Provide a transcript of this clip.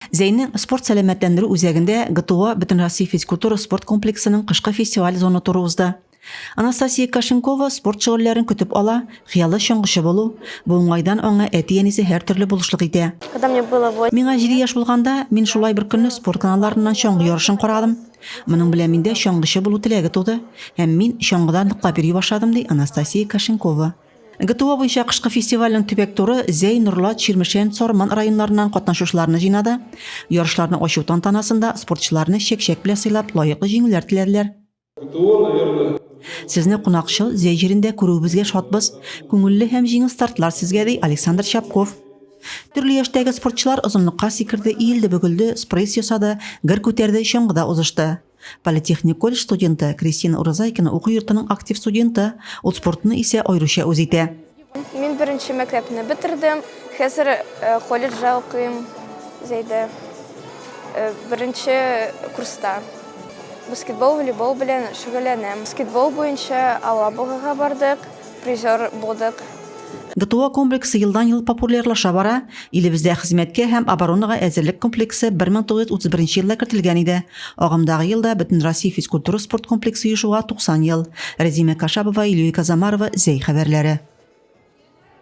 Зәйнең спорт сәламәтләндерү үзәгендә ГТО Бөтен Россия физкультура спорт комплексының кышкы фестиваль зона туры узды. Анастасия Кашенкова спорт шөгыльләрен көтеп ала, хыялы чоңгышы булу, бу уңайдан аңа әти-әнисе һәр төрле булышлык итә. Миңа 7 яшь булганда, мин шулай бер көнне спорт каналларыннан чоңгы ярышын карадым. Моның белән миндә чоңгычы булу теләге туды, һәм мин чоңгыдан ныклап йөри башладым, ди Анастасия Кашенкова. ГТО буенча кышкы фестивальнең төбәк туры Зәй, Нурлат, Чирмешән, Сарман районнарыннан катнашучыларны җыйнады. Ярышларны ачу тантанасында спортчыларны чәк-чәк белән сыйлап, лаеклы җиңүләр теләделәр. Сезне кунакчыл Зәй җирендә күрүебезгә шатбыз. Күңелле һәм җиңел стартлар сезгә, ди Александр Чапков. Төрле яшьтәге спортчылар озынлыкка сикерде, иелде, бөгелде, спресс ясады, гыр күтәрде, чоңгыда узышты. Политехник колледж студенты Кристина Уразайкина уку йортының актив студенты, ул спортны исә аеруча үз итә. Мин беренче мәктәпне бетердем. Хәзер колледжда укыйм. Зәйдә беренче курста. Баскетбол, волейбол белән шөгыльләнәм. Баскетбол буенча Алабугага бардык, призер булдык. ГТО комплексы елдан-ел популярлаша бара. Илебездә хезмәткә һәм оборонага әзерлек комплексы 1931 елда кертелгән иде. Агымдагы елда Бөтен Россия физкультура спорт комплексы ешуга 90 ел. Резима Кашабова, Илюя Казамарова, Зәй хәбәрләре.